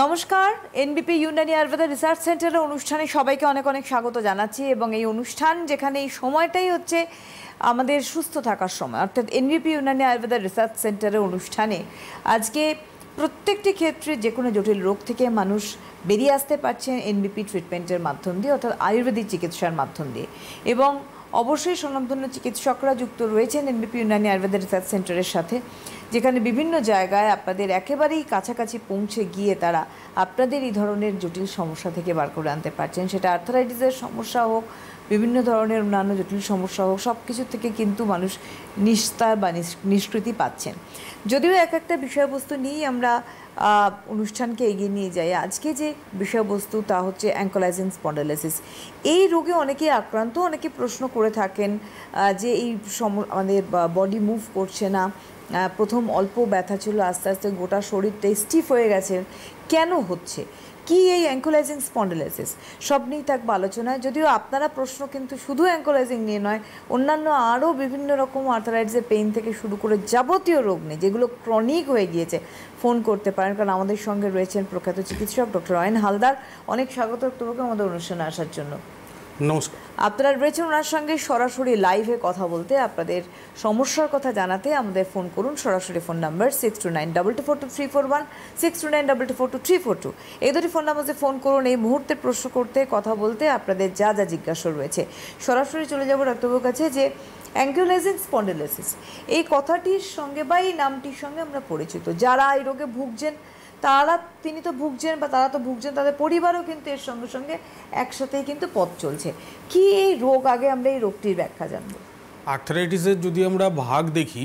নমস্কার, এনবিপি ইউনানি আয়ুর্বেদা রিসার্চ সেন্টারের অনুষ্ঠানে সবাইকে অনেক অনেক স্বাগত জানাচ্ছি। এবং এই অনুষ্ঠান যেখানে এই সময়টাই হচ্ছে আমাদের সুস্থ থাকার সময়, অর্থাৎ এনবিপি ইউনানি আয়ুর্বেদা রিসার্চ সেন্টারের অনুষ্ঠানে আজকে প্রত্যেকটি ক্ষেত্রে যে কোনো জটিল রোগ থেকে মানুষ বেরিয়ে আসতে পারছেন এনবিপি ট্রিটমেন্টের মাধ্যম দিয়ে, অর্থাৎ আয়ুর্বেদিক চিকিৎসার মাধ্যম দিয়ে। এবং অবশ্যই স্বনামধন্য চিকিৎসকরা যুক্ত রয়েছেন এনবিপি ইউনানি আয়ুর্বেদা রিসার্চ সেন্টারের সাথে, যেখানে বিভিন্ন জায়গায় আপনাদের একেবারেই কাছাকাছি পৌঁছে গিয়ে তারা আপনাদের এই ধরনের জটিল সমস্যা থেকে বার করে আনতে পারছেন। সেটা আর্থারাইটিসের সমস্যা হোক, বিভিন্ন ধরনের অন্যান্য জটিল সমস্যা হোক, সব কিছু থেকে কিন্তু মানুষ নিস্তার বা নিষ্কৃতি পাচ্ছেন। যদিও এক একটা বিষয়বস্তু নিয়েই আমরা অনুষ্ঠানকে এগিয়ে নিয়ে যাই। আজকে যে বিষয়বস্তু তা হচ্ছে অ্যাঙ্কোলাইজিং স্পন্ডাইলিটিস। এই রোগে অনেকেই আক্রান্ত, অনেকে প্রশ্ন করে থাকেন যে এই আমাদের বডি মুভ করছে না, প্রথম অল্প ব্যথা ছিল, আস্তে আস্তে গোটা শরীরটাই স্টিফ হয়ে গেছে, কেন হচ্ছে, কি এই অ্যাঙ্কোলাইজিং স্পন্ডাইলিটিস, সব নিয়েই থাকবে আলোচনায়। যদিও আপনারা প্রশ্ন কিন্তু শুধু অ্যাঙ্কোলাইজিং নিয়ে নয়, অন্যান্য আরও বিভিন্ন রকম আর্থারাইটিসের পেইন থেকে শুরু করে যাবতীয় রোগ নিয়ে যেগুলো ক্রনিক হয়ে গিয়েছে ফোন করতে পারেন। কারণ আমাদের সঙ্গে রয়েছেন প্রখ্যাত চিকিৎসক ডক্টর অয়ন হালদার। অনেক স্বাগত তোমাকে আমাদের অনুষ্ঠানে আসার জন্য। নমস্কার। আপনারা রয়েছেন ওনার সঙ্গে সরাসরি লাইভে কথা বলতে, আপনাদের সমস্যার কথা জানাতে আমাদের ফোন করুন। সরাসরি ফোন নাম্বার 6292242341, 6292242342। এই দুটি ফোন নাম্বারে ফোন করুন এই মুহূর্তে প্রশ্ন করতে, কথা বলতে, আপনাদের যা যা জিজ্ঞাসা রয়েছে। সরাসরি চলে যাব ডাক্তারবাবুর কাছে যে অ্যাঙ্কোলাইজিং স্পন্ডাইলিটিস এই কথাটির সঙ্গে বা এই নামটির সঙ্গে আমরা পরিচিত। যারা এই রোগে ভুগছেন তিনি তো ভুগছেন বা তারা তো ভুগছেন, তাদের পরিবারও কিন্তু এর সঙ্গে সঙ্গে একসাথেই কিন্তু পথ চলছে। কি এই রোগ, আগে আমরা এই রোগটির ব্যাখ্যা জানব। আর্থারাইটিসের যদি আমরা ভাগ দেখি,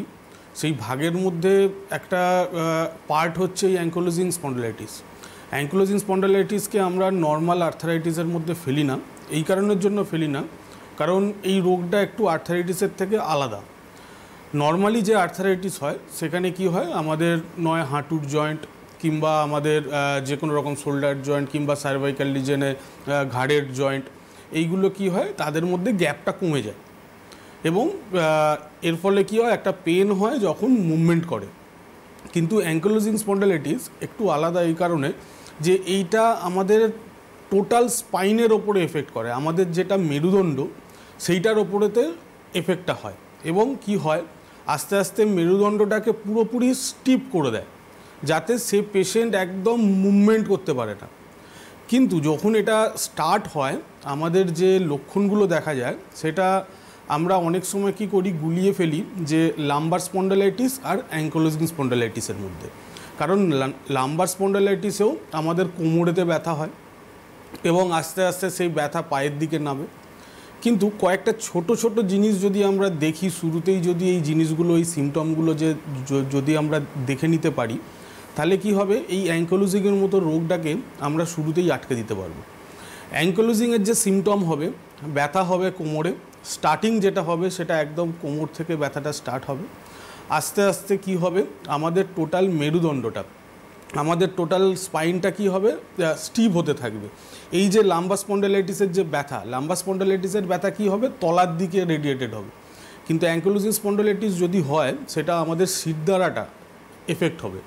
সেই ভাগের মধ্যে একটা পার্ট হচ্ছে এই অ্যাঙ্কোলাইজিং স্পন্ডাইলিটিস। অ্যাঙ্কোলাইজিং স্পন্ডাইলিটিসকে আমরা নর্মাল আর্থারাইটিসের মধ্যে ফেলি না। এই কারণের জন্য ফেলি না, কারণ এই রোগটা একটু আর্থারাইটিসের থেকে আলাদা। নর্মালি যে আর্থারাইটিস হয় সেখানে কি হয়, আমাদের নয় হাঁটুর জয়েন্ট কিংবা আমাদের যে কোনো রকম শোল্ডার জয়েন্ট কিংবা সার্ভাইকাল রিজনে ঘাড়ের জয়েন্ট, এইগুলো কি হয়, তাদের মধ্যে গ্যাপটা কমে যায় এবং এর ফলে কি হয়, একটা পেন হয় যখন মুভমেন্ট করে। কিন্তু অ্যাঙ্কোলাইজিং স্পন্ডাইলিটিস একটু আলাদা এই কারণে যে এইটা আমাদের টোটাল স্পাইনের ওপরে এফেক্ট করে, আমাদের যেটা মেরুদণ্ড সেইটার ওপরেতে এফেক্টটা হয় এবং কি হয়, আস্তে আস্তে মেরুদণ্ডটাকে পুরোপুরি স্টিফ করে দেয়, যাতে সে পেশেন্ট একদম মুভমেন্ট করতে পারে না। কিন্তু যখন এটা স্টার্ট হয়, আমাদের যে লক্ষণগুলো দেখা যায় সেটা আমরা অনেক সময় কি করি, গুলিয়ে ফেলি যে লাম্বার স্পন্ডাইলিটিস আর অ্যাঙ্কোলাইজিং স্পন্ডাইলিটিসের মধ্যে। কারণ লাম্বার স্পন্ডাইলিটিসেও আমাদের কোমরেতে ব্যথা হয় এবং আস্তে আস্তে সেই ব্যথা পায়ের দিকে নামে। কিন্তু কয়েকটা ছোট ছোট জিনিস যদি আমরা দেখি, শুরুতেই যদি এই জিনিসগুলো, এই সিমটমগুলো যদি আমরা দেখে নিতে পারি, তাহলে কি হবে, এই অ্যাঙ্কোলাইজিংয়ের মতো রোগটাকে আমরা শুরুতেই আটকে দিতে পারবো। অ্যাঙ্কোলাইজিংয়ের যে সিমটম হবে, ব্যথা হবে কোমরে, স্টার্টিং যেটা হবে সেটা একদম কোমর থেকে ব্যথাটা স্টার্ট হবে। আস্তে আস্তে কি হবে, আমাদের টোটাল মেরুদণ্ডটা, আমাদের টোটাল স্পাইনটা কি হবে, স্টিফ হতে থাকবে। এই যে লাম্বার স্পন্ডাইলিটিসের যে ব্যথা, লাম্বার স্পন্ডাইলিটিসের ব্যথা কি হবে, তলার দিকে রেডিয়েটেড হবে। কিন্তু অ্যাঙ্কোলাইজিং স্পন্ডাইলিটিস যদি হয়, সেটা আমাদের শিরদাঁড়াটা এফেক্ট হবে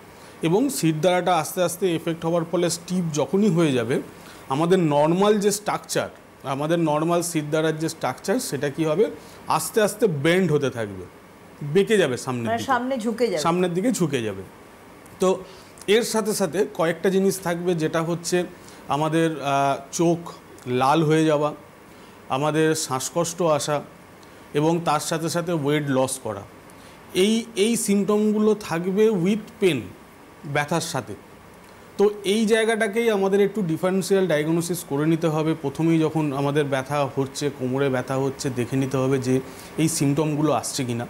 এবং শিরদাঁড়াটা আস্তে আস্তে এফেক্ট হওয়ার ফলে স্টিফ যখনই হয়ে যাবে, আমাদের নর্মাল যে স্ট্রাকচার, আমাদের নর্মাল শিরদাঁড়ার যে স্ট্রাকচার, সেটা কি হবে, আস্তে আস্তে বেন্ড হতে থাকবে, বেঁকে যাবে, সামনের দিকে ঝুঁকে যাবে। তো এর সাথে সাথে কয়েকটা জিনিস থাকবে, যেটা হচ্ছে আমাদের চোখ লাল হয়ে যাওয়া, আমাদের শ্বাসকষ্ট আসা এবং তার সাথে সাথে ওয়েট লস করা। এই সিমটমগুলো থাকবে উইথ পেন, ব্যথার সাথে। তো এই জায়গাটাকেই আমাদের একটু ডিফারেন্সিয়াল ডায়াগনোসিস করে নিতে হবে। প্রথমেই যখন আমাদের ব্যথা হচ্ছে, কোমরে ব্যথা হচ্ছে, দেখে নিতে হবে যে এই সিমটমগুলো আসছে কি না।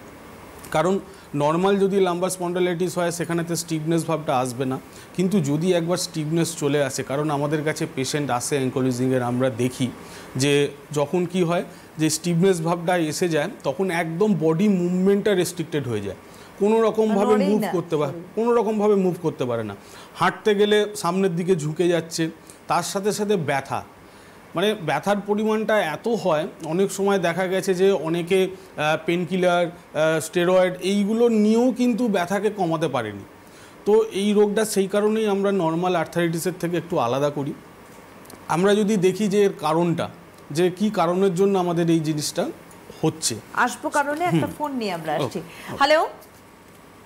কারণ নর্মাল যদি লাম্বার স্পন্ডাইলিটিস হয়, সেখানেতে স্টিফনেস ভাবটা আসবে না। কিন্তু যদি একবার স্টিফনেস চলে আসে, কারণ আমাদের কাছে পেশেন্ট আসে অ্যাঙ্কোলাইজিংয়ের, আমরা দেখি যে যখন কি হয়, যে স্টিফনেস ভাবটা এসে যায়, তখন একদম বডি মুভমেন্টটা রেস্ট্রিক্টেড হয়ে যায়, কোনো রকমভাবে মুভ করতে পারে না। হাঁটতে গেলে সামনের দিকে ঝুঁকে যাচ্ছে, তার সাথে সাথে ব্যথা, মানে ব্যথার পরিমাণটা এত হয়, অনেক সময় দেখা গেছে যে অনেকে পেনকিলার, স্টেরয়েড এইগুলো নিয়েও কিন্তু ব্যথাকে কমাতে পারেনি। তো এই রোগটা সেই কারণেই আমরা নর্মাল আর্থারাইটিসের থেকে একটু আলাদা করি। আমরা যদি দেখি যে এর কারণটা, যে কি কারণের জন্য আমাদের এই জিনিসটা হচ্ছে, আসবো কারণে একটা ফোন নিয়ে আমরা আসছি। হ্যালো,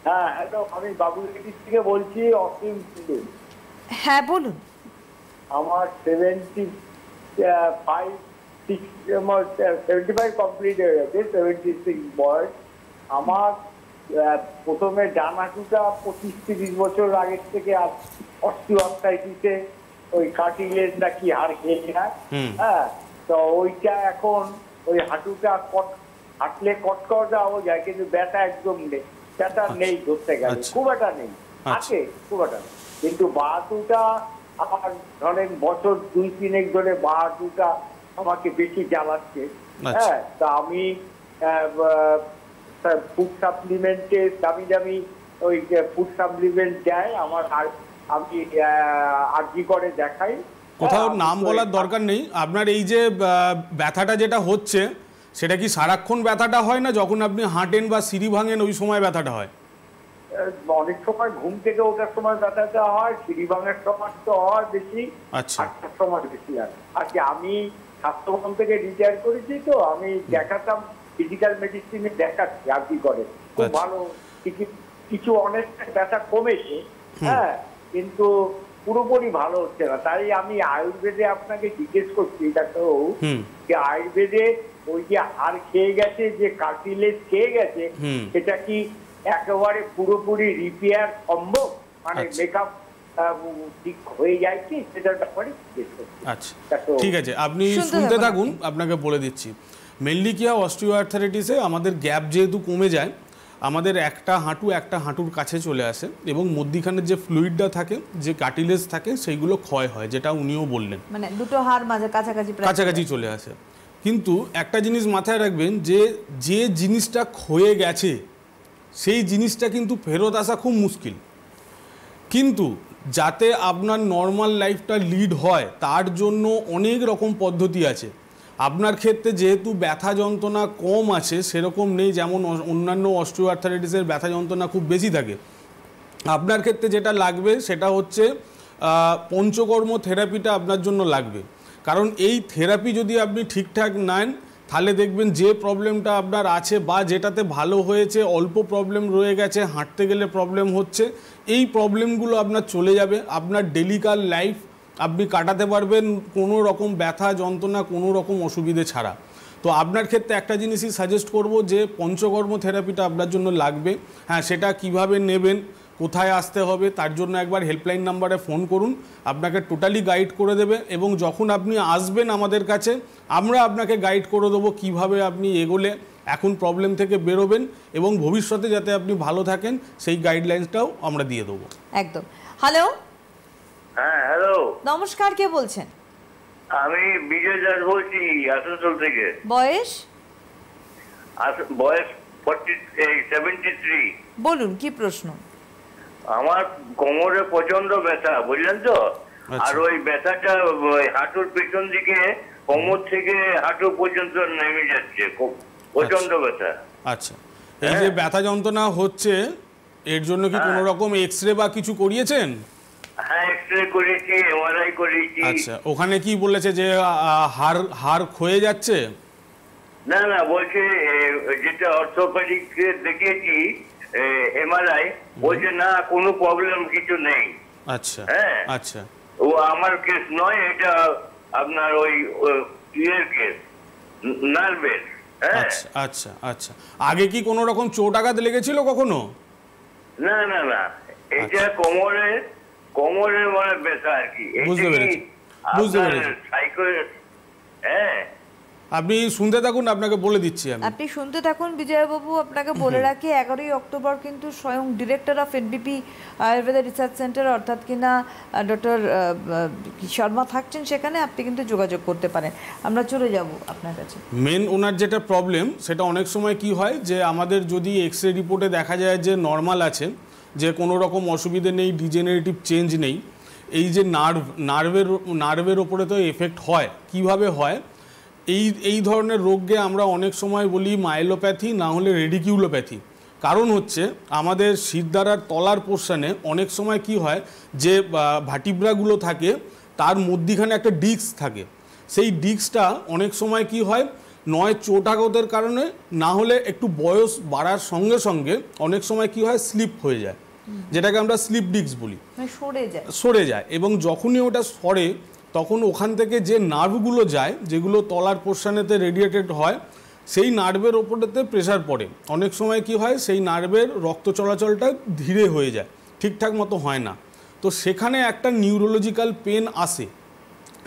হ্যাঁ হ্যালো, আমি বাবুলেটি থেকে বলছি, অসীম সিং। হ্যাঁ বলুন। আমার 75 কমপ্লিট হয়ে গেছে, 76 বয়স আমার। প্রথমে ডান হাঁটুটা 25-30 বছর আগের থেকে অস্টিওআর্থ্রাইটিসে ওই কার্টিলেজ নাকি হাড় খেয়ে যায়, হ্যাঁ, তো ওইটা এখন ওই হাঁটুটা হাঁটলে কটকট হয়ে যায়, কিন্তু ব্যথা একদম নেই, ব্যথা নেই ধরতে গেলে, খুব একটা নেই, আছে খুব একটা নেই। কিন্তু বাঁ হাঁটুটা আমার ধরেন বছর 2-3 ধরে বাঁ হাঁটুটা আমাকে বেশি জ্বালাচ্ছে, হ্যাঁ। তা আমি ফুড সাপ্লিমেন্টে দামি দামি ওই ফুড সাপ্লিমেন্ট দেয় আমার, আর আমি আরজি করে দেখাই। কোথাও নাম বলার দরকার নেই। আপনার এই যে ব্যথাটা যেটা হচ্ছে, সেটা কি সারাক্ষণ ব্যথাটা হয়, না যখন আপনি হাঁটেন বা সিঁড়ি ভাঙেন ওই সময় ব্যথাটা হয়? অনেক সময় ঘুম থেকে ওঠার সময় ব্যথাটা হয়, সিঁড়ি ভাঙার সময় তো হয় বেশি, হাঁটার সময় বেশি হয়। আর কি আমি স্বাস্থ্যভবন থেকে রিটায়ার করেছি, তো আমি দেখাতাম ফিজিক্যাল মেডিসিনে, দেখাচ্ছি আরজি করে, খুব ভালো, কিছু অনেকটা ব্যথা কমেছে, হ্যাঁ, কিন্তু পুরোপুরি ভালো হচ্ছে না। তাই আমি আয়ুর্বেদে আপনাকে জিজ্ঞেস করছি ডাক্তারবাবু, যে আয়ুর্বেদে ওই যে হাড় খেয়ে গেছে, যে কার্টিলেজ খেয়ে গেছে, সেটা কি একেবারে পুরোপুরি রিপেয়ার সম্ভব, মানে মেকআপ ঠিক হয়ে যায় কি, সেটার ব্যাপারে জিজ্ঞেস করছি। আচ্ছা, ঠিক আছে, আপনি শুনতে থাকুন, আপনাকে বলে দিচ্ছি। মেনলি কি হয়, অস্টিওআর্থ্রাইটিসে আমাদের গ্যাপ যেহেতু কমে যায়, আমাদের একটা হাঁটুর কাছে চলে আসে, এবং মধ্যিখানের যে ফ্লুইডটা থাকে, যে কার্টিলেজ থাকে, সেইগুলো ক্ষয় হয়, যেটা উনিও বললেন, মানে দুটো হাড় মাঝে কাছাকাছি চলে আসে। কিন্তু একটা জিনিস মাথায় রাখবেন, যে যে জিনিসটা ক্ষয়ে গেছে সেই জিনিসটা কিন্তু ফেরত আসা খুব মুশকিল। কিন্তু যাতে আপনার নর্মাল লাইফটা লিড হয়, তার জন্য অনেক রকম পদ্ধতি আছে। আপনার ক্ষেত্রে যেহেতু ব্যথা যন্ত্রণা কম আছে, সেরকম নেই যেমন অন্যান্য অস্টিওআর্থ্রাইটিসের ব্যথা যন্ত্রণা খুব বেশি থাকে। আপনার ক্ষেত্রে যেটা লাগবে সেটা হচ্ছে পঞ্চকর্ম থেরাপিটা আপনার জন্য লাগবে। কারণ এই থেরাপি যদি আপনি ঠিকঠাক নেন, তাহলে দেখবেন যে প্রবলেমটা আপনার আছে বা যেটাতে ভালো হয়েছে, অল্প প্রবলেম রয়ে গেছে, হাঁটতে গেলে প্রবলেম হচ্ছে, এই প্রবলেমগুলো আপনার চলে যাবে। আপনার ডেলিকার লাইফ আপনি কাটাতে পারবেন কোনো রকম ব্যথা যন্ত্রণা, কোনো রকম অসুবিধে ছাড়া। তো আপনার ক্ষেত্রে একটা জিনিসই সাজেস্ট করব, যে পঞ্চকর্ম থেরাপিটা আপনার জন্য লাগবে। হ্যাঁ, সেটা কিভাবে নেবেন, কোথায় আসতে হবে, তার জন্য একবার হেল্পলাইন নাম্বারে ফোন করুন, আপনাকে টোটালি গাইড করে দেবে। এবং যখন আপনি আসবেন আমাদের কাছে, আমরা আপনাকে গাইড করে দেবো কীভাবে আপনি এগোলে এখন প্রবলেম থেকে বেরোবেন, এবং ভবিষ্যতে যাতে আপনি ভালো থাকেন সেই গাইডলাইন্সটাও আমরা দিয়ে দেবো। একদম। হ্যালো, হ্যাঁ হ্যালো, নমস্কার, কে বলছেন? আমি বিজয় দাস বলছি, আসানসোল থেকে। বয়স? বয়স 73। বলুন, কি প্রশ্ন? আমার কোমরে প্রচন্ড ব্যথা, বুঝলেন তো, আর ওই ব্যথাটা হাঁটুর পেছন দিকে, কোমর থেকে হাঁটু পর্যন্ত নেমে যাচ্ছে, প্রচন্ড ব্যথা। আচ্ছা, এই যে ব্যথা যন্ত্রণা হচ্ছে, এর জন্য কি কোনো রকম এক্সরে বা কিছু করিয়েছেন? হ্যাঁ, এক্সরে করেছি, এমআরআই করেছি। আচ্ছা, ওখানে কি বলেছে যে হাড় ক্ষয়ে যাচ্ছে? না না, বলছে যেটা অর্থোপেডিক দেখিয়েছি এমআরআই, বলছে না কোনো প্রবলেম কিছু নেই। আচ্ছা, হ্যাঁ, আচ্ছা, ও আমার কেস নয়, এটা আপনার ওই ইয়ের কেস, নার্ভের। আচ্ছা, আচ্ছা, আচ্ছা। আগে কি কোনো রকম চোট আঘাত লেগেছিল কখনো? না না না, এটা কোমরের মানে ব্যথা আর কি। বুঝতে পেরেছি, বুঝতে পেরেছি। হ্যাঁ, আপনি শুনতে থাকুন, আপনাকে বলে দিচ্ছি আমি। আপনি শুনতে থাকুন বিজয়বাবু। আপনাকে বলে রাখি, 11ই অক্টোবর কিন্তু স্বয়ং director of এনবিপি Ayurveda research centre, অর্থাৎ কিনা ডক্টর শর্মা থাকছেন সেখানে, আপনি কিন্তু যোগাযোগ করতে পারেন। আমরা চলে যাব আপনার কাছে। মেন ওনার যেটা প্রবলেম, সেটা অনেক সময় কি হয়, যে আমাদের যদি এক্সরে রিপোর্টে দেখা যায় যে নর্মাল আছে, যে কোনো রকম অসুবিধে নেই, ডিজেনারেটিভ চেঞ্জ নেই, এই যে নার্ভের ওপরে তো এফেক্ট হয়। কিভাবে হয়, এই ধরনের রোগকে আমরা অনেক সময় বলি মাইলোপ্যাথি, না হলে রেডিকিউলোপ্যাথি। কারণ হচ্ছে আমাদের শিরদাঁড়ার তলার পোর্শনে অনেক সময় কি হয় যে ভার্টিব্রাগুলো থাকে তার মধ্যিখানে একটা ডিস্ক থাকে, সেই ডিস্কটা অনেক সময় কি হয় নয় চোটাঘাতের কারণে, না হলে একটু বয়স বাড়ার সঙ্গে সঙ্গে অনেক সময় কি হয় স্লিপ হয়ে যায়, যেটাকে আমরা স্লিপ ডিস্ক বলি, সরে যায়। এবং যখনই ওটা সরে তখন ওখান থেকে যে নার্ভগুলো যায়, যেগুলো তলার পোর্শনেতে রেডিয়েটেড হয়, সেই নার্ভের ওপরেতে প্রেশার পড়ে। অনেক সময় কি হয় সেই নার্ভের রক্ত চলাচলটা ধীরে হয়ে যায়, ঠিকঠাক মতো হয় না। তো সেখানে একটা নিউরোলজিক্যাল পেন আসে,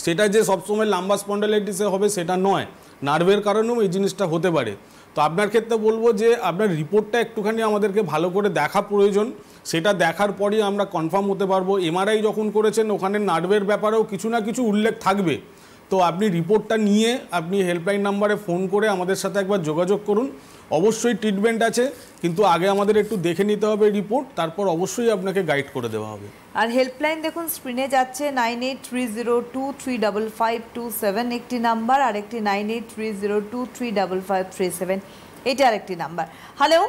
সেটা যে সবসময় লাম্বার স্পন্ডালাইটিসে হবে সেটা নয়, নার্ভের কারণেও এই জিনিসটা হতে পারে। তো আপনার ক্ষেত্রে বলবো যে আপনার রিপোর্টটা একটুখানি আমাদেরকে ভালো করে দেখা প্রয়োজন, সেটা দেখার পরই আমরা কনফার্ম হতে পারবো। এমআরআই যখন করেছেন ওখানে নার্ভের ব্যাপারেও কিছু না কিছু উল্লেখ থাকবে। তো আপনি রিপোর্টটা নিয়ে আপনি হেল্পলাইন নাম্বারে ফোন করে আমাদের সাথে একবার যোগাযোগ করুন। অবশ্যই ট্রিটমেন্ট আছে, কিন্তু আগে আমাদের একটু দেখে নিতে হবে রিপোর্ট, তারপর অবশ্যই আপনাকে গাইড করে দেওয়া হবে। আর হেল্পলাইন দেখুন স্ক্রিনে যাচ্ছে 9830235527 একটি নাম্বার, আর একটি 9830235537 এটা আরেকটি নাম্বার। হ্যালো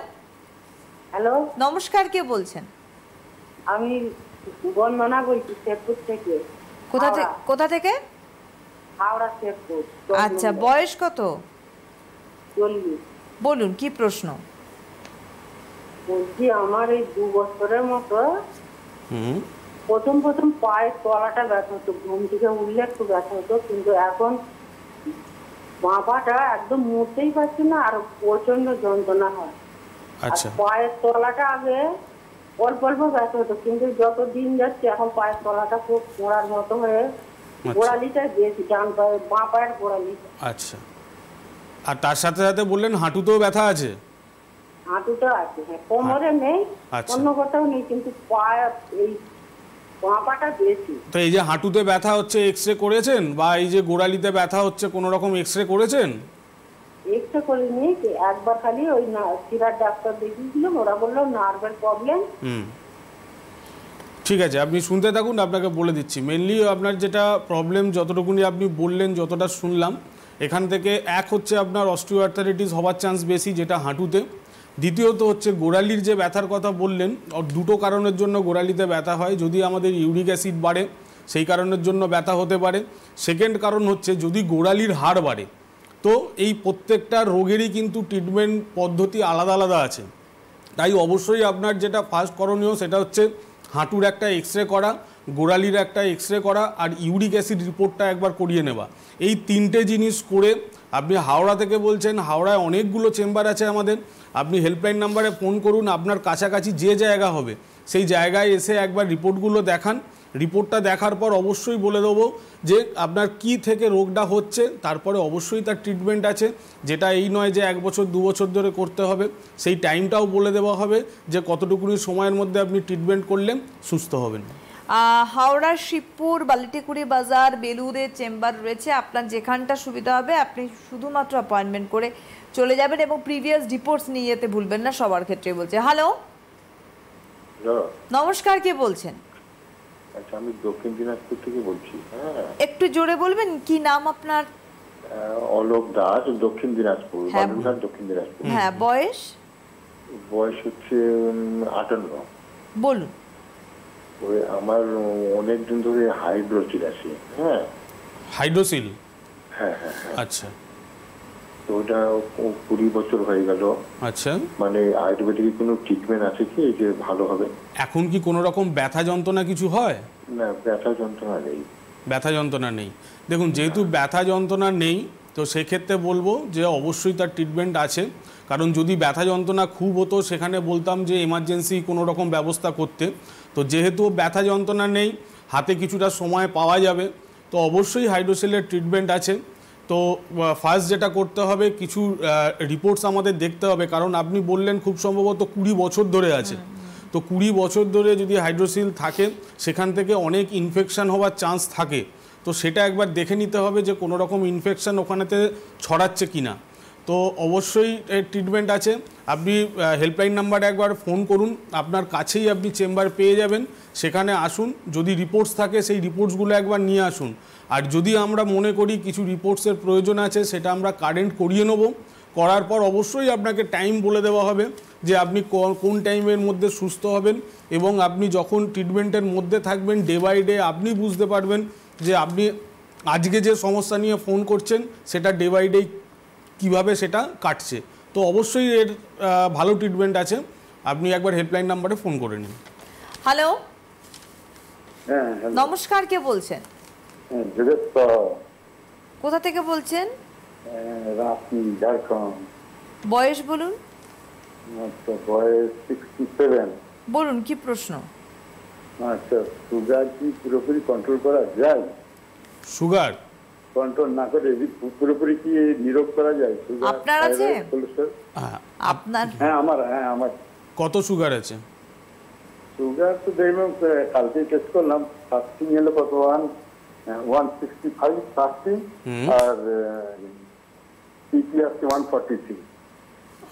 হ্যালো, নমস্কার, কে বলছেন? আমি বন্দনা বলছি শেরপুর থেকে। কোথা থেকে? হাওড়া শেরপুর। আচ্ছা, বয়স কত? 40। বলুন কি প্রশ্ন? বলছি আমার এই 2 বছরের মতো প্রথম পায়ের তলাটা ব্যথা হতো, ঘুম থেকে উঠলে একটু ব্যথা হতো, কিন্তু এখন বাঁ পাটা একদম মুড়তেই পারছি না, আর প্রচন্ড যন্ত্রণা হয়। আচ্ছা, পায়ের তলাটা আগে অল্প অল্প ব্যথা হতো, কিন্তু যত দিন যাচ্ছে এখন পায়ের তলাটা খুব গোড়ার মতো হয়ে গোড়ালিটা বেশি, ডান পায়ে বাঁ পায়ের গোড়ালি। আচ্ছা, আর তার সাথে সাথে বললেন হাঁটুতেও ব্যথা আছে? হাঁটুটা আছে, হ্যাঁ, কোমরে নেই, আচ্ছা, অন্য কোথাও নেই, কিন্তু পায়ে এই বাঁ পাটা বেশি। তো এই যে হাঁটুতে ব্যথা হচ্ছে এক্সরে করেছেন, বা এই যে গোড়ালিতে ব্যথা হচ্ছে কোনো রকম এক্সরে করেছেন? এক্সরে করিনি, একবার খালি ওই শিরার ডাক্তার দেখিয়েছিলাম, ওরা বললো নার্ভের প্রবলেম। ঠিক আছে, আপনি শুনতে থাকুন, আপনাকে বলে দিচ্ছি। মেনলি আপনার যেটা প্রবলেম, যতটুকুনি আপনি বললেন, যতটা শুনলাম, এখান থেকে এক হচ্ছে আপনার অস্টিওআর্থারাইটিস হওয়ার চান্স বেশি, যেটা হাঁটুতে। দ্বিতীয়ত হচ্ছে গোড়ালির যে ব্যথার কথা বললেন, দুটো কারণের জন্য গোড়ালিতে ব্যথা হয়। যদি আমাদের ইউরিক অ্যাসিড বাড়ে সেই কারণের জন্য ব্যথা হতে পারে। সেকেন্ড কারণ হচ্ছে যদি গোড়ালির হাড় বাড়ে। তো এই প্রত্যেকটা রোগেরই কিন্তু ট্রিটমেন্ট পদ্ধতি আলাদা আলাদা আছে। তাই অবশ্যই আপনার যেটা ফার্স্ট করণীয় সেটা হচ্ছে হাঁটুর একটা এক্সরে করা, গোড়ালির একটা এক্সরে করা, আর ইউরিক অ্যাসিড রিপোর্টটা একবার করিয়ে নেওয়া। এই তিনটে জিনিস করে আপনি হাওড়া থেকে বলছেন, হাওড়ায় অনেকগুলো চেম্বার আছে আমাদের, আপনি হেল্পলাইন নাম্বারে ফোন করুন, আপনার কাছাকাছি যে জায়গা হবে সেই জায়গায় এসে একবার রিপোর্টগুলো দেখান। রিপোর্টটা দেখার পর অবশ্যই বলে দেবো যে আপনার কি থেকে রোগটা হচ্ছে, তারপরে অবশ্যই তার ট্রিটমেন্ট আছে, যেটা এই নয় যে 1 বছর 2 বছর ধরে করতে হবে। সেই টাইমটাও বলে দেওয়া হবে যে কতটুকুনি সময়ের মধ্যে আপনি ট্রিটমেন্ট করলে সুস্থ হবেন। হাওড়া, শিবপুর, বালিটিকুড়ি বাজার, বেলুড়ে চেম্বার রয়েছে। আপনার যেখানটা সুবিধা হবে আপনি শুধুমাত্র অ্যাপয়েন্টমেন্ট করে চলে যাবেন, এবং প্রিভিয়াস রিপোর্টস নিয়ে যেতে ভুলবেন না, সবার ক্ষেত্রে বলছে। হ্যালো, নমস্কার, কে বলছেন? আচ্ছা, আমি দক্ষিণ দিনাজপুর থেকে বলছি। হ্যাঁ, একটু জোরে বলবেন, কি নাম আপনার? অলোক দাস, দক্ষিণ দিনাজপুর, বালুরঘাট, দক্ষিণ দিনাজপুর। হ্যাঁ, বয়স? বয়স হচ্ছে 58। বলুন। ওই আমার অনেকদিন ধরে হাইড্রোসিল আছে। হ্যাঁ, হাইড্রোসিল? হ্যাঁ হ্যাঁ হ্যাঁ। আচ্ছা, তো ওটা 20 বছর হয়ে গেল। আচ্ছা, মানে আয়ুর্বেদিক কোনো ট্রিটমেন্ট আছে কি যে ভালো হবে? এখন কি কোনো রকম ব্যথা যন্ত্রণা কিছু হয়? না, ব্যথা যন্ত্রণা নেই। ব্যথা যন্ত্রণা নেই। দেখুন, যেহেতু ব্যথা যন্ত্রণা নেই, তো সেক্ষেত্রে বলবো যে অবশ্যই তার ট্রিটমেন্ট আছে। কারণ যদি ব্যথা যন্ত্রণা খুব হতো সেখানে বলতাম যে এমার্জেন্সি কোনো রকম ব্যবস্থা করতে। তো যেহেতু ব্যথা যন্ত্রণা নেই, হাতে কিছুটা সময় পাওয়া যাবে, তো অবশ্যই হাইড্রোসিলের ট্রিটমেন্ট আছে। তো ফার্স্ট যেটা করতে হবে, কিছু রিপোর্টস আমাদের দেখতে হবে, কারণ আপনি বললেন খুব সম্ভবত 20 বছর ধরে আছে। তো 20 বছর ধরে যদি হাইড্রোসিল থাকে, সেখান থেকে অনেক ইনফেকশান হওয়ার চান্স থাকে। তো সেটা একবার দেখে নিতে হবে যে কোনো রকম ইনফেকশান ওখানেতে ছড়াচ্ছে কি না। তো অবশ্যই ট্রিটমেন্ট আছে। আপনি হেল্পলাইন নাম্বারে একবার ফোন করুন, আপনার কাছেই আপনি চেম্বার পেয়ে যাবেন, সেখানে আসুন। যদি রিপোর্টস থাকে সেই রিপোর্টসগুলো একবার নিয়ে আসুন। আর যদি আমরা মনে করি কিছু রিপোর্টসের প্রয়োজন আছে, সেটা আমরা কারেন্ট করিয়ে নেব। করার পর অবশ্যই আপনাকে টাইম বলে দেওয়া হবে যে আপনি কোন টাইমের মধ্যে সুস্থ হবেন, এবং আপনি যখন ট্রিটমেন্টের মধ্যে থাকবেন ডে বাই ডে আপনি বুঝতে পারবেন যে আপনি আজকে যে সমস্যা নিয়ে ফোন করছেন সেটা ডে বাই ডে কীভাবে সেটা কাটছে। তো অবশ্যই এর ভালো ট্রিটমেন্ট আছে, আপনি একবার হেল্পলাইন নাম্বারে ফোন করে নিন। হ্যালো, হ্যাঁ, নমস্কার, কে বলছেন? কোথা থেকে বলছেন? রাঁচি, ঝাড়খণ্ড। বয়স বলুন। আচ্ছা, বয়স 67। বলুন কি প্রশ্ন? আচ্ছা, সুগার কি পুরোপুরি কন্ট্রোল করা যায়? সুগার কন্ট্রোল না করে পুরোপুরি কি নিরোধ করা যায়? আপনার আছে? আপনার? হ্যাঁ, আমার। কত সুগার আছে? সুগার তো দেখলাম কালকে টেস্ট করলাম, ফাস্টিং হলো কত 165 ফাস্টিং, আর পিপি আছে 143।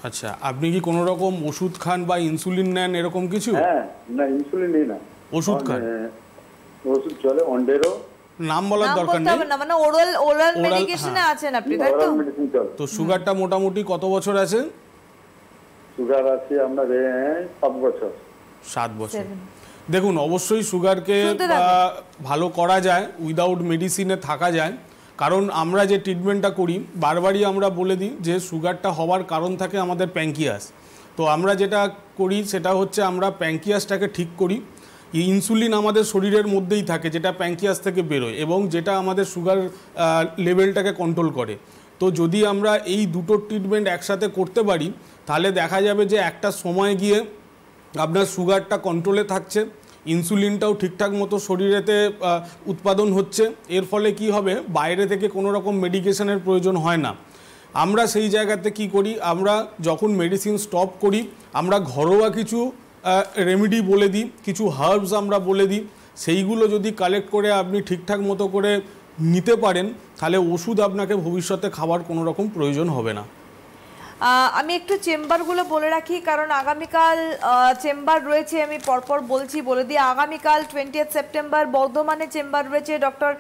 আচ্ছা, আপনি কি কোনো রকম ওষুধ খান বা ইনসুলিন নেন এরকম কিছু? হ্যাঁ, না ইনসুলিন নেই না, ওষুধ খান। ওষুধ চলে অন্ডেরো, নাম বলার দরকার নেই, মানে ওরাল মেডিকেশনে আছেন আপনি, তাই তো? মেডিসিন চলে। তো সুগারটা মোটামুটি কত বছর আছে? সুগার আছে আপনার 7 বছর। 7 বছর। দেখুন, অবশ্যই সুগারকে ভালো করা যায়, উইদাউট মেডিসিনে থাকা যায়, কারণ আমরা যে ট্রিটমেন্টটা করি বারবারই আমরা বলে দিই যে সুগারটা হওয়ার কারণ থাকে আমাদের প্যাঙ্কিয়াস। তো আমরা যেটা করি সেটা হচ্ছে আমরা প্যাঙ্কিয়াসটাকে ঠিক করি। ইনসুলিন আমাদের শরীরের মধ্যেই থাকে যেটা প্যাঙ্কিয়াস থেকে বেরোয় এবং যেটা আমাদের সুগার লেভেলটাকে কন্ট্রোল করে। তো যদি আমরা এই দুটো ট্রিটমেন্ট একসাথে করতে পারি তাহলে দেখা যাবে যে একটা সময় গিয়ে আপনার সুগারটা কন্ট্রোলে থাকছে, ইনসুলিনটাও ঠিকঠাক মতো শরীরেতে উৎপাদন হচ্ছে, এর ফলে কি হবে বাইরে থেকে কোনো রকম মেডিকেশনের প্রয়োজন হয় না। আমরা সেই জায়গাতে কি করি, আমরা যখন মেডিসিন স্টপ করি আমরা ঘরোয়া কিছু রেমেডি বলে দিই, কিছু হার্বস আমরা বলে দিই, সেইগুলো যদি কালেক্ট করে আপনি ঠিকঠাক মতো করে নিতে পারেন তাহলে ওষুধ আপনাকে ভবিষ্যতে খাওয়ার কোনো রকম প্রয়োজন হবে না। আমি একটু চেম্বারগুলো বলে রাখি, কারণ আগামীকাল চেম্বার রয়েছে, আমি পরপর বলে দিই। আগামীকাল 20 সেপ্টেম্বর বর্ধমানে চেম্বার রয়েছে, ডক্টর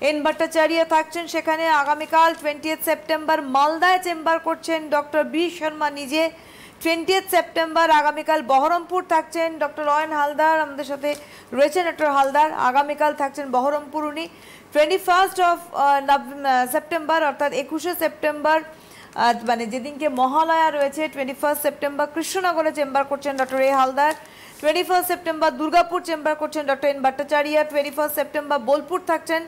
এন ভট্টাচার্য থাকছেন সেখানে। আগামীকাল 20 সেপ্টেম্বর মালদায় চেম্বার করছেন ডক্টর বি শর্মা নিজে। 20 সেপ্টেম্বর আগামীকাল বহরমপুর থাকছেন ডক্টর অয়ন হালদার, আমাদের সাথে রয়েছেন ডক্টর হালদার, আগামীকাল থাকছেন বহরমপুর উনি। 21 সেপ্টেম্বর অর্থাৎ 21 সেপ্টেম্বর মানে যেদিনকে মহালয়া রয়েছে 21 সেপ্টেম্বর কৃষ্ণনগরে চেম্বার করছেন doctor A Haldar. 21 September Durgapur chamber করছেন doctor N Bhattacharya. 21 September Bolpur থাকছেন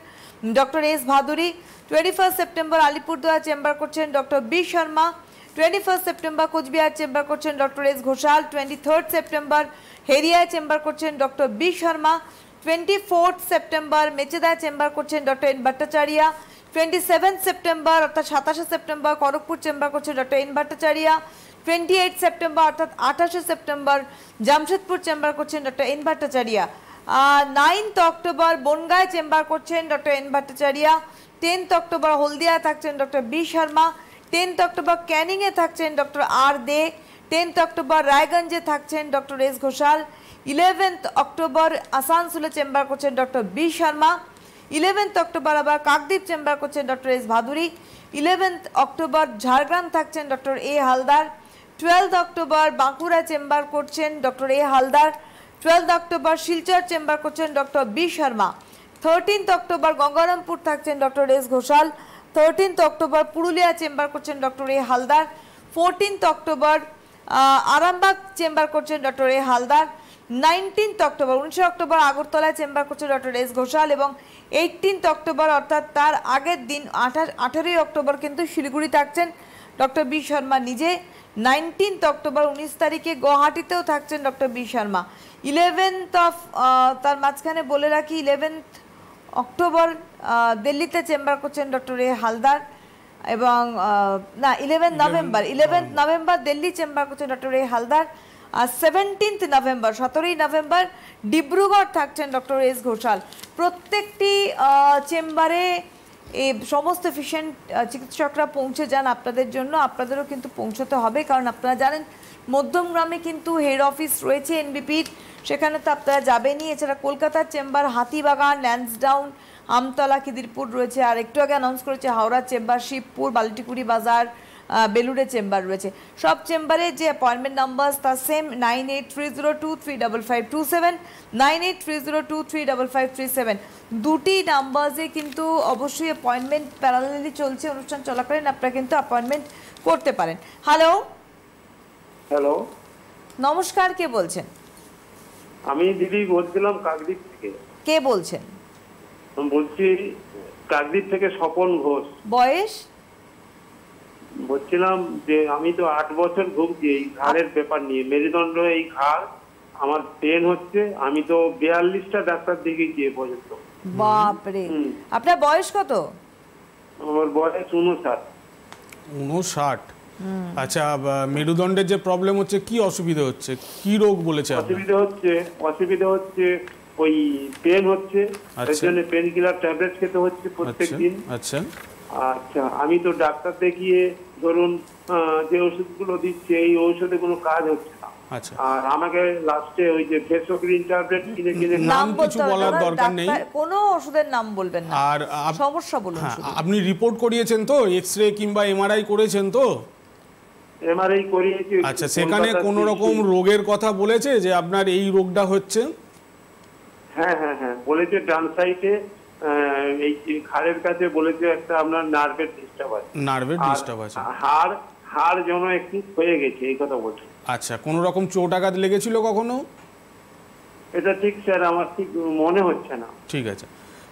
doctor S Bhaduri. 21 September Alipurduar chamber করছেন doctor B Sharma. 21 September Cooch Behar chamber করছেন ডক্টর এস ঘোষাল। 23 সেপ্টেম্বর হেরিয়ায় চেম্বার করছেন ডক্টর বি শর্মা। 24 সেপ্টেম্বর মেচেদায় চেম্বার করছেন ডক্টর এন ভট্টাচার্য। 27 সেপ্টেম্বর অর্থাৎ 27 সেপ্টেম্বর খড়গপুর চেম্বার করছেন ডক্টর এন ভট্টাচার্য। 28 সেপ্টেম্বর অর্থাৎ 28 সেপ্টেম্বর জামশেদপুর চেম্বার করছেন ডক্টর এন ভট্টাচার্য। 9 অক্টোবর বনগাঁয় চেম্বার করছেন doctor N Bhattacharya. 10 October Haldia থাকছেন ডক্টর বি শর্মা। 10 অক্টোবর ক্যানিংয়ে থাকছেন ডক্টর আর দে। 10 অক্টোবর রায়গঞ্জে থাকছেন ডক্টর এস ঘোষাল। 11 অক্টোবর আসানসোলে চেম্বার করছেন ডক্টর বি শর্মা। 11 অক্টোবর আবার কাকদ্বীপ চেম্বার করছেন doctor S Bhaduri. 11 October Jhargram থাকছেন doctor A Haldar. 12 October Bankura chamber করছেন doctor A Haldar. 12 October Silchar chamber করছেন doctor B Sharma. 13 October Gangarampur থাকছেন doctor S Ghoshal. 13 October Purulia chamber করছেন doctor A Haldar. 14 October Arambagh chamber করছেন doctor A Haldar. 19 October 19 October আগরতলায় চেম্বার করছেন ডক্টর এস ঘোষাল এবং 18 অক্টোবর অর্থাৎ তার আগের দিন 18 অক্টোবর কিন্তু শিলিগুড়ি থাকছেন ডক্টর বি শর্মা নিজে। 19 অক্টোবর 19 তারিখে গুয়াহাটিতেও থাকছেন doctor B Sharma. 11th of তার মাঝখানে বলে রাখি 11th অক্টোবর দিল্লিতে চেম্বার করছেন ডক্টর এ হালদার এবং না 11 নভেম্বর দিল্লি চেম্বার করছেন ডক্টর এ হালদার। আর 17 নভেম্বর 17ই নভেম্বর ডিব্রুগড় থাকছেন ডক্টর এস ঘোষাল। প্রত্যেকটি চেম্বারে এই সমস্ত এফিশিয়েন্ট চিকিৎসকরা পৌঁছে যান আপনাদের জন্য, আপনাদেরও কিন্তু পৌঁছতে হবে, কারণ আপনারা জানেন মধ্যমগ্রামে কিন্তু হেড অফিস রয়েছে এনবিপির, সেখানে তো আপনারা যাবেনই। এছাড়া কলকাতার চেম্বার হাতিবাগান, ল্যান্সডাউন, আমতলা, খিদিরপুর রয়েছে, আর একটু আগে অ্যানাউন্স করেছে হাওড়ার চেম্বার শিবপুর, বালিটিকুড়ি বাজার, বেলুড়ে চেম্বার রয়েছে। সব চেম্বারে যে অ্যাপয়েন্টমেন্ট নাম্বার তার সেম 9830235527, 9830235537, দুটি নাম্বারে কিন্তু অবশ্যই অ্যাপয়েন্টমেন্ট প্যারালালি চলছে অনুষ্ঠান চলাকালীন, আপনারা কিন্তু অ্যাপয়েন্টমেন্ট করতে পারেন। হ্যালো, হ্যালো, নমস্কার, কে বলছেন? আমি দিদি বলছিলাম কাকদ্বীপ থেকে। কে বলছেন? বলছি কাকদ্বীপ থেকে স্বপন ঘোষ। বয়স? বলছিলাম যে আমি তো 8 বছর ভুগছি এই ঘাড়ের ব্যাপার নিয়ে, মেরুদণ্ড এই ঘাড় আমার পেন হচ্ছে। আমি তো 42টা ডাক্তার দেখিয়েছি এ পর্যন্ত। বাপরে, আপনার বয়স কত? আমার বয়স 59। 59? আচ্ছা, মেরুদণ্ডের যে প্রবলেম হচ্ছে, কি অসুবিধা হচ্ছে, কি রোগ বলেছে? অসুবিধা হচ্ছে ওই পেন হচ্ছে, এর জন্য পেন কিলার ট্যাবলেট খেতে হচ্ছে প্রত্যেকদিন। আচ্ছা আচ্ছা, আমি তো ডাক্তার দেখিয়ে ধরুন যে ওষুধগুলো দিচ্ছে এই ওষুধে কোনো কাজ হচ্ছে না। আচ্ছা, আর আমাকে লাস্টে ওই যে ভেসোগ্রিন ট্যাবলেট কিনে নাম কিছু বলার দরকার নেই, কোনো ওষুধের নাম বলবেন না, আর সমস্যা বলুন। আপনি রিপোর্ট করিয়েছেন তো, এক্সরে কিংবা এমআরআই করেছেন তো? এমআরআই করিয়েছি। আচ্ছা, সেখানে কোনো রকম রোগের কথা বলেছে যে আপনার এই রোগটা হচ্ছে? হ্যাঁ হ্যাঁ হ্যাঁ বলেছে, ডান সাইডে এই ঘাড়ের কাছে বলেছে একটা আপনার নার্ভের ডিস্টার্ব আছে। নার্ভের ডিস্টার্ব আছে, হাড় যেন একটু হয়ে গেছে এই কথা বলছে। আচ্ছা, কোনো রকম চোট আঘাত লেগেছিল কখনো? এটা ঠিক স্যার আমার ঠিক মনে হচ্ছে না। ঠিক আছে,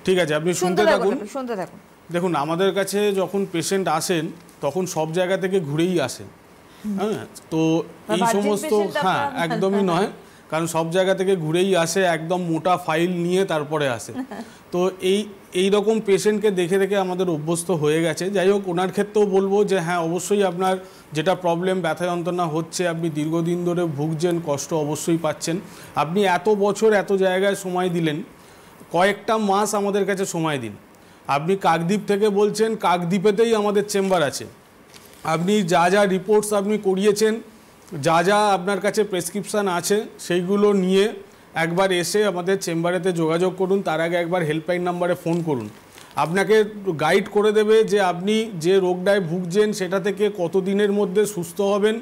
ঠিক আছে, আপনি শুনতে থাকুন। দেখুন, আমাদের কাছে যখন পেশেন্ট আসেন তখন সব জায়গা থেকে ঘুরেই আসেন। হ্যাঁ, তো এই সমস্ত, হ্যাঁ একদমই নয়, কারণ সব জায়গা থেকে ঘুরেই আসে, একদম মোটা ফাইল নিয়ে তারপরে আসে। তো এই রকম পেশেন্টকে দেখে দেখে আমাদের অভ্যস্ত হয়ে গেছে। যাই হোক, ওনার ক্ষেত্রেও বলবো যে হ্যাঁ, অবশ্যই আপনার যেটা প্রবলেম, ব্যথা যন্ত্রণা হচ্ছে, আপনি দীর্ঘদিন ধরে ভুগছেন, কষ্ট অবশ্যই পাচ্ছেন। আপনি এত বছর এত জায়গায় সময় দিলেন, কয়েকটা মাস আমাদের কাছে সময় দিন। আপনি কাকদ্বীপ থেকে বলছেন, কাকদ্বীপেতেই আমাদের চেম্বার আছে। আপনি যা যা রিপোর্টস আপনি করিয়েছেন, যা যা আপনার কাছে প্রেসক্রিপশান আছে, সেইগুলো নিয়ে একবার এসে আমাদের চেম্বারেতে যোগাযোগ করুন। তার আগে একবার হেল্পলাইন নাম্বারে ফোন করুন। আপনাকে গাইড করে দেবে যে আপনি যে রোগটায় ভুগছেন সেটা থেকে কতদিনের মধ্যে সুস্থ হবেন,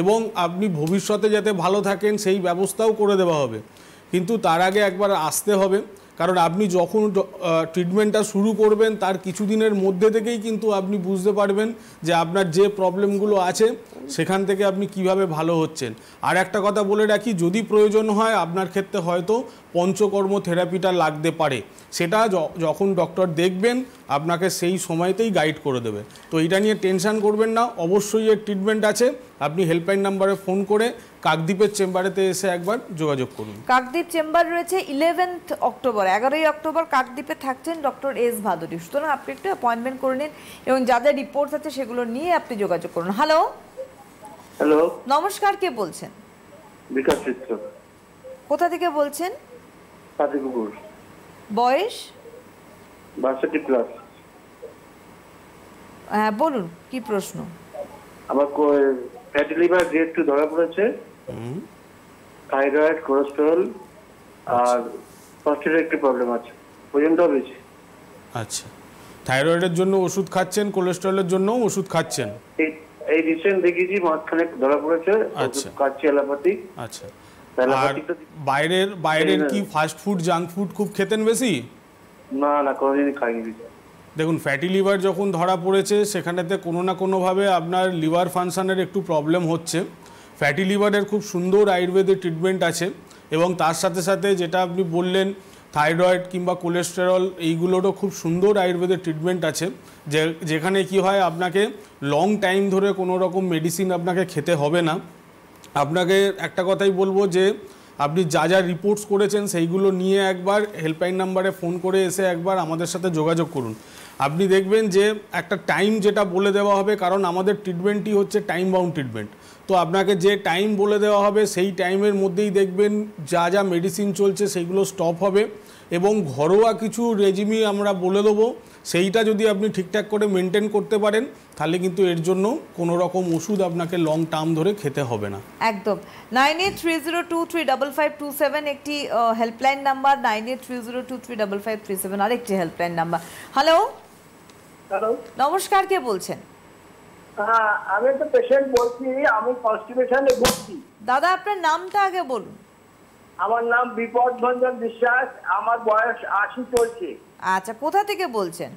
এবং আপনি ভবিষ্যতে যাতে ভালো থাকেন সেই ব্যবস্থাও করে দেওয়া হবে। কিন্তু তার আগে একবার আসতে হবে, কারণ আপনি যখন ট্রিটমেন্টটা শুরু করবেন তার কিছুদিনের মধ্যে থেকেই কিন্তু আপনি বুঝতে পারবেন যে আপনার যে প্রবলেমগুলো আছে সেখান থেকে আপনি কিভাবে ভালো হচ্ছেন। আর একটা কথা বলে রাখি, যদি প্রয়োজন হয় আপনার ক্ষেত্রে হয়তো পঞ্চকর্ম থেরাপিটা লাগতে পারে, সেটা যখন ডক্টর দেখবেন আপনাকে সেই সময়তেই গাইড করে দেবে। তো এটা নিয়ে টেনশন করবেন না, অবশ্যই এর ট্রিটমেন্ট আছে। আপনি হেল্পলাইন নাম্বারে ফোন করে কাকদ্বীপের চেম্বারেতে এসে একবার যোগাযোগ করুন। কাকদ্বীপ চেম্বার রয়েছে 11 অক্টোবর, 11ই অক্টোবর কাকদ্বীপে থাকছেন ডক্টর এস ভাদুরী। সুতরাং আপনি একটু অ্যাপয়েন্টমেন্ট করে নিন এবং যা যা রিপোর্টস আছে সেগুলো নিয়ে আপনি যোগাযোগ করুন। হ্যালো, নমস্কার, কে বলছেন? বিকাশ চিত্র। কোথা থেকে বলছেন? পাতিপুকুর। বয়স? 62+। হ্যাঁ বলুন, কি প্রশ্ন? আমার ফ্যাটি লিভার গ্রেড 2 ধরা পড়েছে, থাইরয়েড, কোলেস্টেরল আর প্রস্টেটের একটু প্রবলেম আছে, ওজনটাও বেশি। আচ্ছা, থাইরয়েডের জন্য ওষুধ খাচ্ছেন, কোলেস্টেরলের জন্য ওষুধ খাচ্ছেন? এই রিসেন্ট দেখেছি মাঝখানে ধরা পড়েছে, খাচ্ছি অ্যালোপ্যাথিক। আচ্ছা, বাইরের কি ফাস্ট ফুড, জাঙ্ক ফুড খুব খেতেন বেশি? না না, কোনোদিনই খাইনি। দেখুন, ফ্যাটি লিভার যখন ধরা পড়েছে সেখানেতে কোনো না কোনোভাবে আপনার লিভার ফাংশনের একটু প্রবলেম হচ্ছে। ফ্যাটি লিভারের খুব সুন্দর আয়ুর্বেদিক ট্রিটমেন্ট আছে, এবং তার সাথে সাথে যেটা আপনি বললেন থাইরয়েড কিংবা কোলেস্টেরল, এইগুলোরও খুব সুন্দর আয়ুর্বেদিক ট্রিটমেন্ট আছে, যেখানে কি হয় আপনাকে লং টাইম ধরে কোনো রকম মেডিসিন আপনাকে খেতে হবে না। আপনাকে একটা কথাই বলবো যে আপনি যা যা রিপোর্টস করেছেন সেইগুলো নিয়ে একবার হেল্পলাইন নাম্বারে ফোন করে এসে একবার আমাদের সাথে যোগাযোগ করুন। আপনি দেখবেন যে একটা টাইম যেটা বলে দেওয়া হবে, কারণ আমাদের ট্রিটমেন্টই হচ্ছে টাইম বাউন্ড ট্রিটমেন্ট। তো আপনাকে যে টাইম বলে দেওয়া হবে সেই টাইমের মধ্যেই দেখবেন যা যা মেডিসিন চলছে সেইগুলো স্টপ হবে, এবং ঘরোয়া কিছু রেজিমি আমরা বলে দেবো, সেইটা যদি আপনি ঠিকঠাক করে মেনটেন করতে পারেন তাহলে কিন্তু এর জন্য কোনো রকম ওষুধ আপনাকে লং টার্ম ধরে খেতে হবে না। একদম। 9830235527 একটি হেল্পলাইন নাম্বার, 9830235537 আরেকটি হেল্পলাইন নাম্বার। হ্যালো, নমস্কার, কে বলছেন? হ্যাঁ, আমি তো পেশেন্ট বলছি, আমি কনস্টিপেশনে ভুগছি। দাদা আপনার নামটা আগে বলুন। আমার নাম বিপদ ভঞ্জন বিশ্বাস, আমার বয়স 80 চলছে। আচ্ছা, কোথা থেকে বলছেন?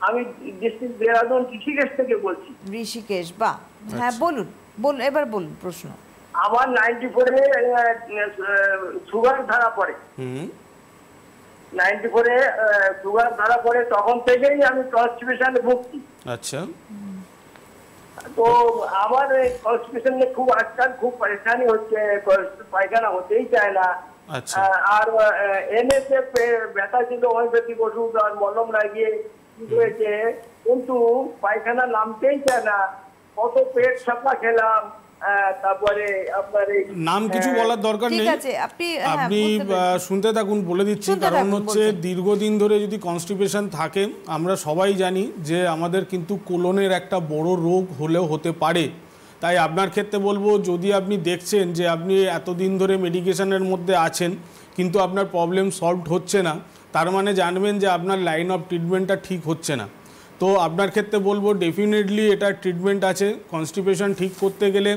আমি ডিস্ট্রিক্ট দেহরাদুন ঋষিকেশ থেকে বলছি। ঋষিকেশ, বাহ। হ্যাঁ বলুন, বলুন, এবার বলুন প্রশ্ন। আমার 94-এ সুগার ধরা পড়ে। 94-এ সুগার ধরা পড়ে, তখন থেকেই আমি কনস্টিপেশনে ভুগছি। আচ্ছা, তো আমার কনস্টিপেশন নিয়ে খুব আজকাল খুব পরেশানি হচ্ছে, পায়খানা হতেই চায় না। আচ্ছা। আর এনেছে ব্যথা ছিল, হোমিওপ্যাথিক ওষুধ আর মলম লাগিয়ে ঠিক হয়েছে, কিন্তু পায়খানা নামতেই চায় না। কত পেট সাপা খেলাম, তারপরে আপনার নাম কিছু বলার দরকার নেই, ঠিক আছে, আপনি আপনি শুনতে থাকুন, বলে দিচ্ছি। কারণ হচ্ছে দীর্ঘদিন ধরে যদি কনস্টিপেশন থাকে, আমরা সবাই জানি যে আমাদের কিন্তু কোলনের একটা বড় রোগ হলেও হতে পারে। তাই আপনার ক্ষেত্রে বলবো, যদি আপনি দেখছেন যে আপনি এতদিন ধরে মেডিকেশনের মধ্যে আছেন কিন্তু আপনার প্রবলেম সলভড হচ্ছে না, তার মানে জানবেন যে আপনার লাইন অফ ট্রিটমেন্টটা ঠিক হচ্ছে না। তো আপনার ক্ষেত্রে বলবো ডেফিনেটলি এটা ট্রিটমেন্ট আছে। কনস্টিপেশন ঠিক করতে গেলে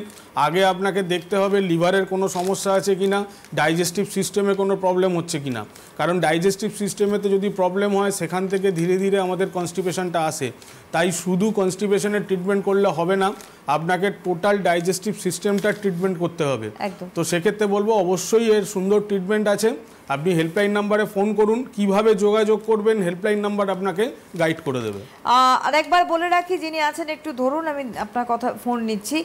আগে আপনাকে দেখতে হবে লিভারের কোনো সমস্যা আছে কি না, ডাইজেস্টিভ সিস্টেমে কোনো প্রবলেম হচ্ছে কি না। কারণ ডাইজেস্টিভ সিস্টেমেতে যদি প্রবলেম হয়, সেখান থেকে ধীরে ধীরে আমাদের কনস্টিপেশনটা আসে। তাই শুধু কনস্টিপেশনের ট্রিটমেন্ট করলে হবে না, আপনাকে টোটাল ডাইজেস্টিভ সিস্টেমটার ট্রিটমেন্ট করতে হবে। একদম। তো সেক্ষেত্রে বলবো অবশ্যই এর সুন্দর ট্রিটমেন্ট আছে। আপনি হেল্পলাইন নাম্বারে ফোন করুন, কিভাবে যোগাযোগ করবেন হেল্পলাইন নাম্বার আপনাকে গাইড করে দেবে। আর একবার বলে রাখি, যিনি আছেন একটু ধরুন, আমি আপনার কথা ফোন নিচ্ছি।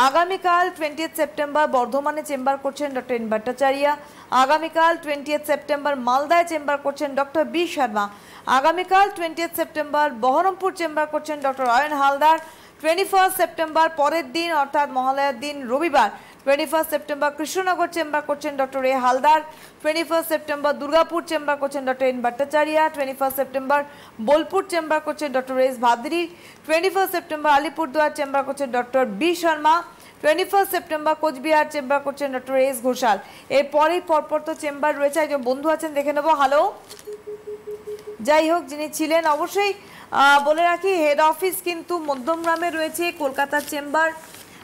আগামীকাল 20 সেপ্টেম্বর বর্ধমানে চেম্বার করছেন ডক্টর এন ভট্টাচার্য। আগামীকাল 20 সেপ্টেম্বর মালদায় চেম্বার করছেন ডক্টর বি শর্মা। আগামীকাল 20 সেপ্টেম্বর বহরমপুর চেম্বার করছেন ডক্টর অয়ন হালদার। 21 সেপ্টেম্বর পরের দিন অর্থাৎ মহালয়ার দিন রবিবার 21 সেপ্টেম্বর কৃষ্ণনগর চেম্বার করছেন doctor A Haldar. 21 September Durgapur chamber করছেন doctor N Bhattacharya. 21 September Bolpur chamber করছেন doctor S Bhaduri. 21 September Alipurduar chamber করছেন doctor B Sharma. 21 September Cooch Behar chamber করছেন ডক্টর এস ঘোষাল। এরপরেই পরপর তো চেম্বার রয়েছে। একজন বন্ধু আছেন, দেখে নেব। হ্যালো, যাই হোক, যিনি ছিলেন অবশ্যই বলে রাখি, হেড অফিস কিন্তু মধ্যমগ্রামে রয়েছে, কলকাতার চেম্বার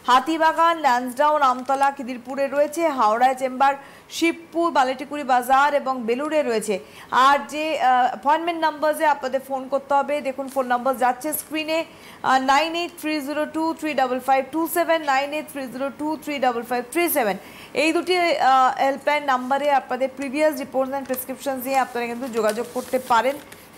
হাতিবাগান, ল্যান্সডাউন, আমতলা, খিদিরপুরে রয়েছে, হাওড়ায় চেম্বার শিবপুর, বালেটিকুড়ি বাজার এবং বেলুড়ে রয়েছে। আর যে অ্যাপয়েন্টমেন্ট নাম্বারে আপনাদের ফোন করতে হবে, দেখুন ফোন নাম্বার যাচ্ছে স্ক্রিনে, 9830235527, 9830235537। এই দুটি হেল্পলাইন নাম্বারে আপনাদের প্রিভিয়াস রিপোর্টস অ্যান্ড প্রেসক্রিপশন দিয়ে আপনারা কিন্তু যোগাযোগ করতে পারেন।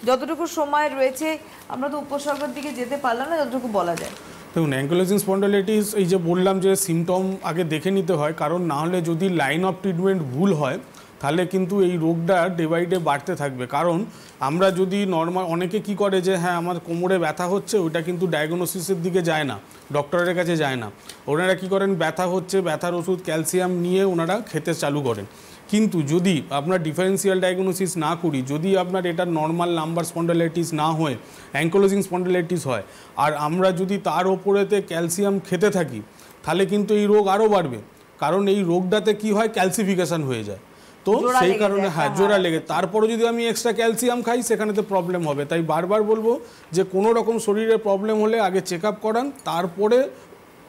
যতটুকু সময় রয়েছে, আমরা তো উপসর্গের দিকে যেতে পারলাম না, যতটুকু বলা যায়। দেখুন, অ্যাঙ্কিলোজিং স্পন্ডাইলাইটিস, এই যে বললাম যে সিমটম আগে দেখে নিতে হয়, কারণ না হলে যদি লাইন অফ ট্রিটমেন্ট ভুল হয় তাহলে কিন্তু এই রোগটা ডে বাই ডে বাড়তে থাকবে। কারণ আমরা যদি নর্মাল, অনেকে কি করে যে হ্যাঁ আমার কোমরে ব্যথা হচ্ছে, ওইটা কিন্তু ডায়াগনোসিসের দিকে যায় না, ডক্টরের কাছে যায় না। ওনারা কি করেন, ব্যথা হচ্ছে, ব্যথার ওষুধ ক্যালসিয়াম নিয়ে ওনারা খেতে চালু করেন। কিন্তু যদি আপনার ডিফারেন্সিয়াল ডায়াগনোসিস না করি, যদি আপনার এটা নর্মাল লাম্বার স্পন্ডাইলাইটিস না হয়ে অ্যাঙ্কিলোজিং স্পন্ডাইলাইটিস হয়, আর আমরা যদি তার ওপরেতে ক্যালসিয়াম খেতে থাকি, তাহলে কিন্তু এই রোগ আরও বাড়বে। কারণ এই রোগটাতে কি হয়, ক্যালসিফিকেশন হয়ে যায়। তো সেই কারণে হ্যাঁ, জোড়া লেগে, তারপরে যদি আমি এক্সট্রা ক্যালসিয়াম খাই, সেখানেতে প্রবলেম হবে। তাই বারবার বলবো যে কোনো রকম শরীরে প্রবলেম হলে আগে চেক আপ করান, তারপরে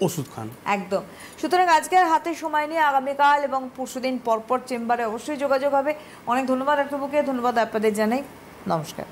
ওষুধ খান। একদম। সুতরাং আজকের হাতে সময় নিয়ে আগামীকাল এবং পরশুদিন পরপর চেম্বারে অবশ্যই যোগাযোগ হবে। অনেক ধন্যবাদ ডাক্তারবাবুকে, ধন্যবাদ আপনাদের জানাই, নমস্কার।